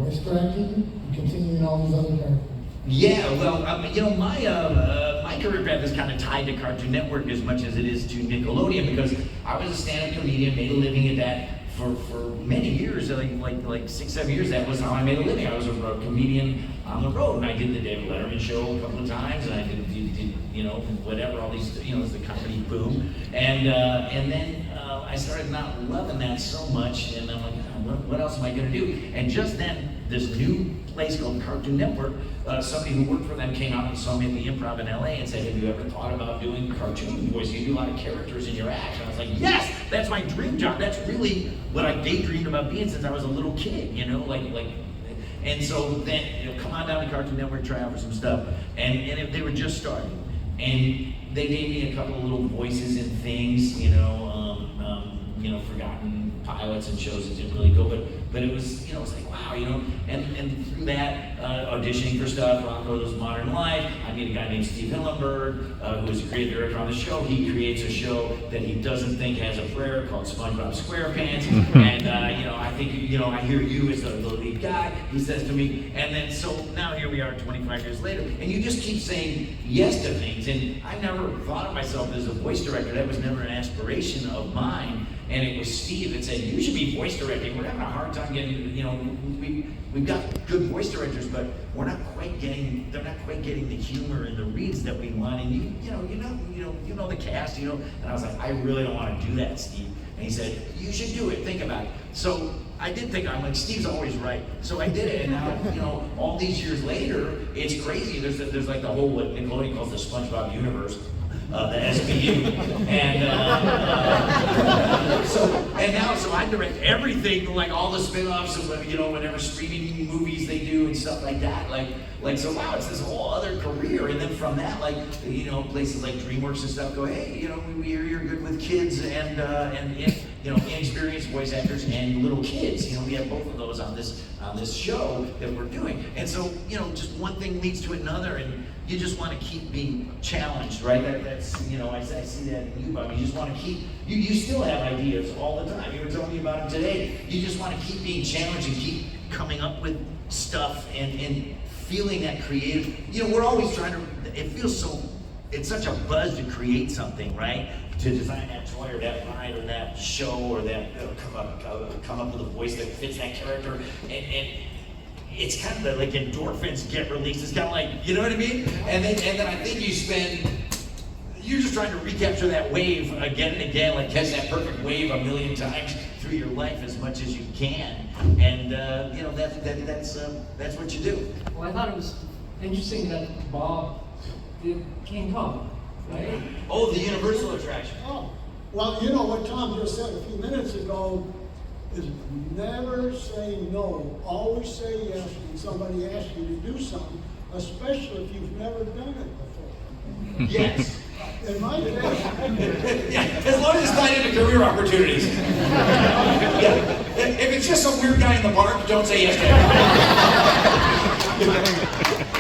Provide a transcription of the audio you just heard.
voice acting and continuing all these other characters? Yeah, well, my career path is kind of tied to Cartoon Network as much as it is to Nickelodeon, because I was a stand-up comedian, made a living at that for many years, like 6-7 years. That was how I made a living. I was a comedian on the road, and I did the David Letterman show a couple of times, and I did whatever, all these, the comedy boom, and then I started not loving that so much, and I'm like, what else am I gonna do? And just then, this new place called Cartoon Network, somebody who worked for them came out and saw me at the Improv in LA and said, have you ever thought about doing cartoon voice? You do a lot of characters in your act. And I was like, yes, that's my dream job. That's really what I daydreamed about being since I was a little kid, and so then, come on down to Cartoon Network, try out for some stuff. And if they were just starting. And they gave me a couple of little voices and things, forgotten pilots and shows that didn't really go, but it was, it was like, wow, and through that, auditioning for stuff, Rocco's Modern Life, I meet a guy named Steve Hillenberg, who is a creative director on the show. He creates a show that he doesn't think has a prayer called SpongeBob SquarePants, and I think, I hear you as the lead guy, he says to me, and then so now here we are 25 years later, and you just keep saying yes to things, and I never thought of myself as a voice director. That was never an aspiration of mine. And it was Steve that said, you should be voice directing. We're having a hard time getting, we've got good voice directors, but they're not quite getting the humor and the reads that we want. And you know the cast, and I was like, I really don't want to do that, Steve. And he said, you should do it, think about it. So I did think, I'm like, Steve's always right. So I did it, and now, all these years later, it's crazy. There's like the whole, what Nickelodeon calls the SpongeBob universe. The SBU, and so I direct everything, like all the spin-offs of whatever streaming movies they do and stuff like that. So wow, it's this whole other career. And then from that, places like DreamWorks and stuff go, hey, we hear you're good with kids and inexperienced voice actors and little kids. We have both of those on this show that we're doing. And so just one thing leads to another, and you just want to keep being challenged, right? That's I see that in you, Bob. You just want to keep, you still have ideas all the time. You were telling me about it today. You just want to keep being challenged and keep coming up with stuff and feeling that creative. We're always trying to, it feels so, it's such a buzz to create something, right? To design that toy or that ride or that show or that, come up with a voice that fits that character. And it's kind of like endorphins get released. It's kind of like, you know what I mean? And then I think you're just trying to recapture that wave again and again, like catch that perfect wave a million times through your life as much as you can. And that's what you do. Well, I thought it was interesting that Bob did King Kong, right? Oh, the Universal attraction. Oh, well, what Tom just said a few minutes ago is never say no. Always say yes when somebody asks you to do something, especially if you've never done it before. Yes. In my case, yeah, as long as it's not into career opportunities. Yeah. If it's just some weird guy in the park, don't say yes to him.